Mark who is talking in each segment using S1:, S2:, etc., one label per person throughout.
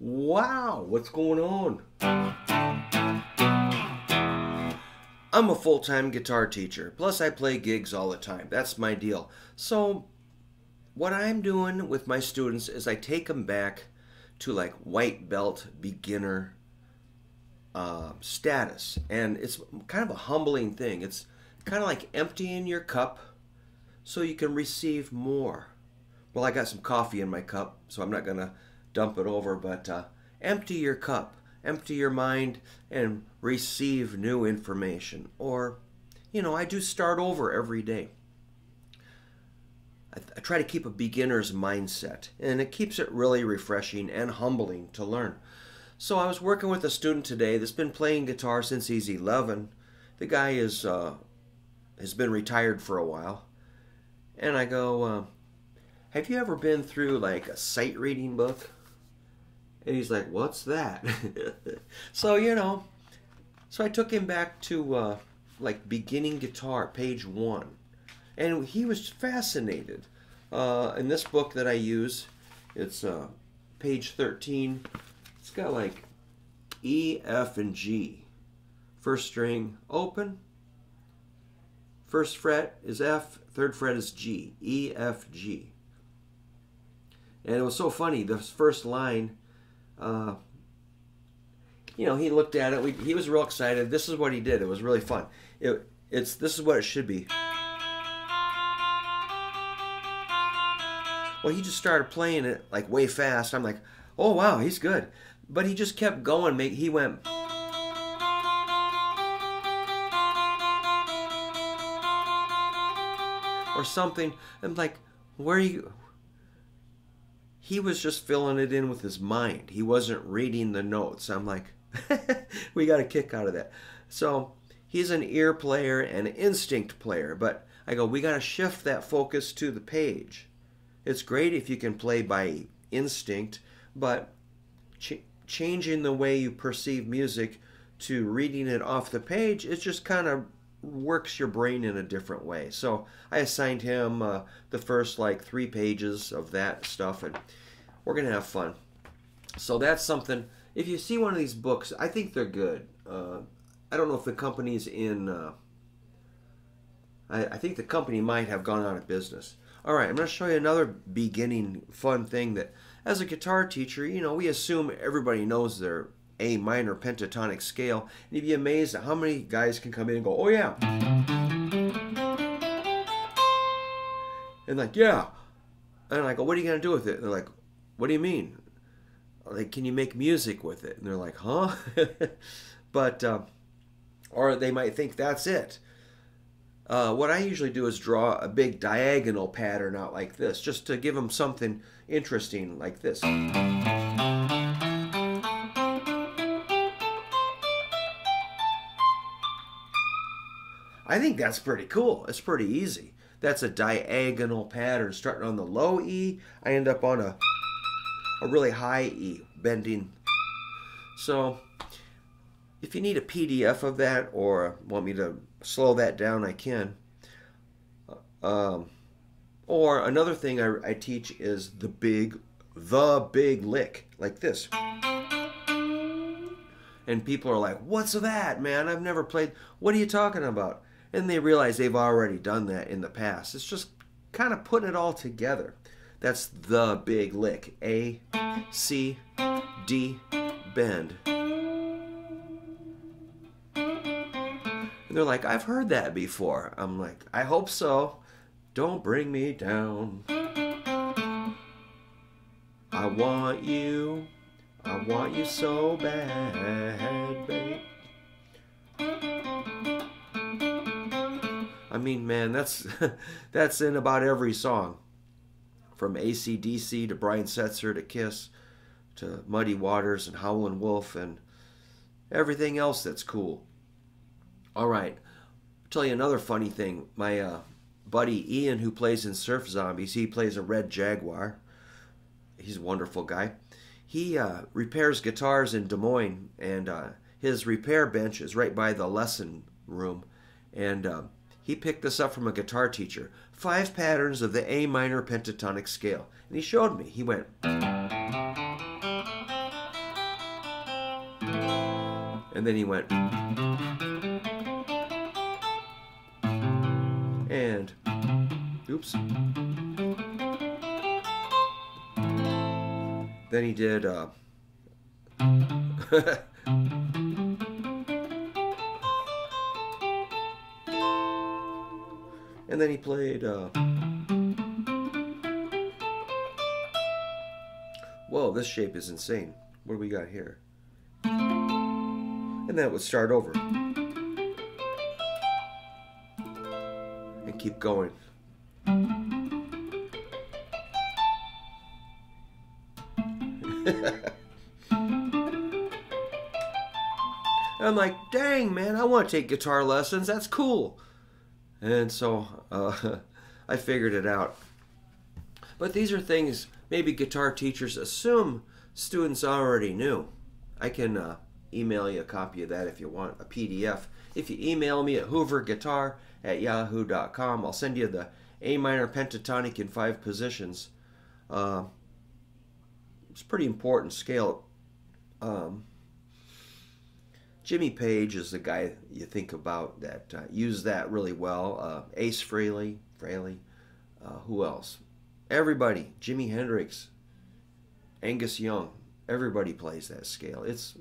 S1: Wow, what's going on? I'm a full-time guitar teacher, plus I play gigs all the time. That's my deal. So what I'm doing with my students is I take them back to like white belt beginner status. And it's kind of a humbling thing. It's kind of like emptying your cup so you can receive more. Well, I got some coffee in my cup, so I'm not going to dump it over, but empty your cup, empty your mind, and receive new information. Or, I do start over every day. I try to keep a beginner's mindset, and it keeps it really refreshing and humbling to learn. So I was working with a student today that's been playing guitar since he's 11. The guy has been retired for a while. And I go, have you ever been through like a sight reading book? And he's like, what's that? So, so I took him back to like beginning guitar, page 1. And he was fascinated. In this book that I use, it's page 13. It's got like E, F, and G. First string open. First fret is F. Third fret is G. E, F, G. And it was so funny. The first line, he looked at it. He was real excited. This is what he did. It was really fun. This is what it should be. Well, he just started playing it like way fast. I'm like, oh wow, he's good. But he just kept going. He went. Or something. I'm like, where are you? He was just filling it in with his mind. He wasn't reading the notes. I'm like, we got a kick out of that. So he's an ear player and an instinct player. But I go, we got to shift that focus to the page. It's great if you can play by instinct, but changing the way you perceive music to reading it off the page, it just kind of works your brain in a different way. So I assigned him the first like 3 pages of that stuff, and we're going to have fun. So that's something. If you see one of these books, I think they're good. I don't know if the company's in... I think the company might have gone out of business. All right, I'm going to show you another beginning fun thing that, as a guitar teacher, we assume everybody knows their A minor pentatonic scale. And you'd be amazed at how many guys can come in and go, oh yeah. And like, yeah. And I go, what are you going to do with it? And they're like, what do you mean? Like, can you make music with it? And they're like, huh? But, or they might think that's it. What I usually do is draw a big diagonal pattern out like this, just to give them something interesting like this. I think that's pretty cool. It's pretty easy. That's a diagonal pattern. Starting on the low E, I end up on a really high E, bending. So if you need a PDF of that or want me to slow that down, I can. Or another thing I teach is the big lick, like this. And people are like, what's that, man? I've never played. What are you talking about? And they realize they've already done that in the past. It's just kind of putting it all together. That's the big lick. A, C, D, bend. And they're like, I've heard that before. I'm like, I hope so. Don't bring me down. I want you so bad, babe. I mean, man, that's in about every song. From AC/DC to Brian Setzer to Kiss to Muddy Waters and Howlin' Wolf and everything else that's cool. All right, I'll tell you another funny thing. My buddy Ian, who plays in Surf Zombies, he plays a red Jaguar. He's a wonderful guy. He repairs guitars in Des Moines, and his repair bench is right by the lesson room. And he picked this up from a guitar teacher. 5 patterns of the A minor pentatonic scale. And he showed me. He went... And then he went, and, oops. Then he did, and then he played, whoa, this shape is insane. What do we got here? And then it would start over. And keep going. I'm like, dang, man, I want to take guitar lessons. That's cool. And so I figured it out. But these are things maybe guitar teachers assume students already knew. I can email you a copy of that if you want, a PDF. If you email me at hooverguitar@yahoo.com, I'll send you the A minor pentatonic in 5 positions. It's a pretty important scale. Jimmy Page is the guy you think about that used that really well. Ace Frehley, who else? Everybody, Jimi Hendrix, Angus Young, everybody plays that scale. It's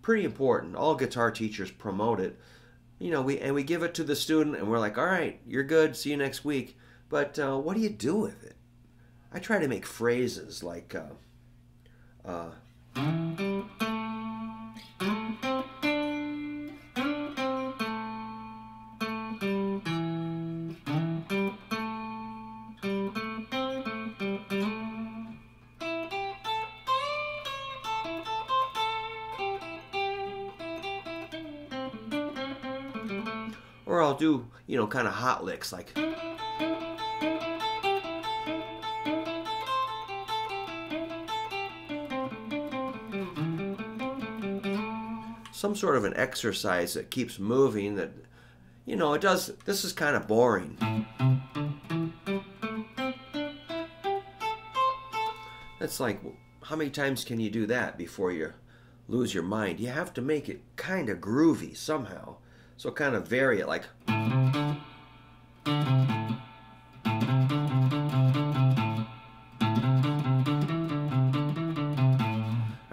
S1: pretty important. All guitar teachers promote it. You know, we give it to the student and we're like, all right, you're good, see you next week. But what do you do with it? I try to make phrases like, or I'll do, you know, kind of hot licks like, some sort of an exercise that keeps moving that, you know, it does, this is kind of boring. That's like, how many times can you do that before you lose your mind? You have to make it kind of groovy somehow. So kind of vary it like, I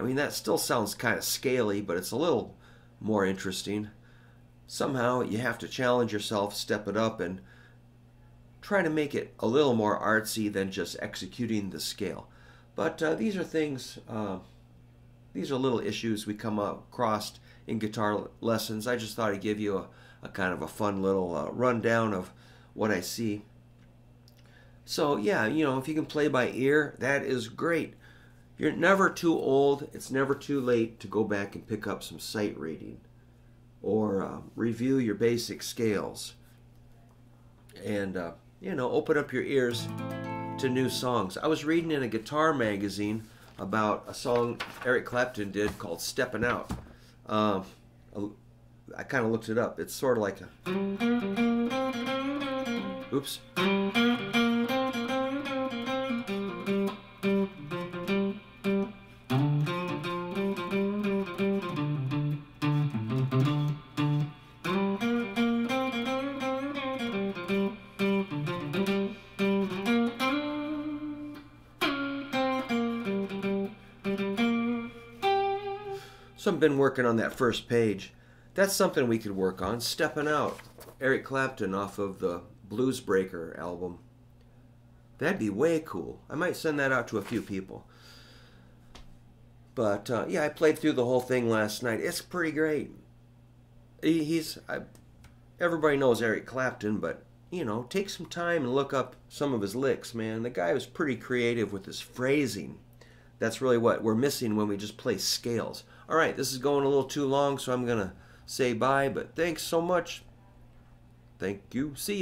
S1: mean, that still sounds kind of scaly, but it's a little more interesting. Somehow you have to challenge yourself, step it up, and try to make it a little more artsy than just executing the scale. But these are things, these are little issues we come across in guitar lessons. I just thought I'd give you a kind of a fun little rundown of what I see. So yeah, you know, if you can play by ear, that is great. You're never too old. It's never too late to go back and pick up some sight reading or review your basic scales and you know, open up your ears to new songs. I was reading in a guitar magazine about a song Eric Clapton did called Steppin' Out. I kind of looked it up. It's sort of like a, oops. So I've been working on that first page. That's something we could work on. Steppin' Out. Eric Clapton off of the Blues Breaker album. That'd be way cool. I might send that out to a few people. But yeah, I played through the whole thing last night. It's pretty great. Everybody knows Eric Clapton, but you know, take some time and look up some of his licks, man. The guy was pretty creative with his phrasing. That's really what we're missing when we just play scales. All right, this is going a little too long, so I'm going to say bye, but thanks so much. Thank you. See ya.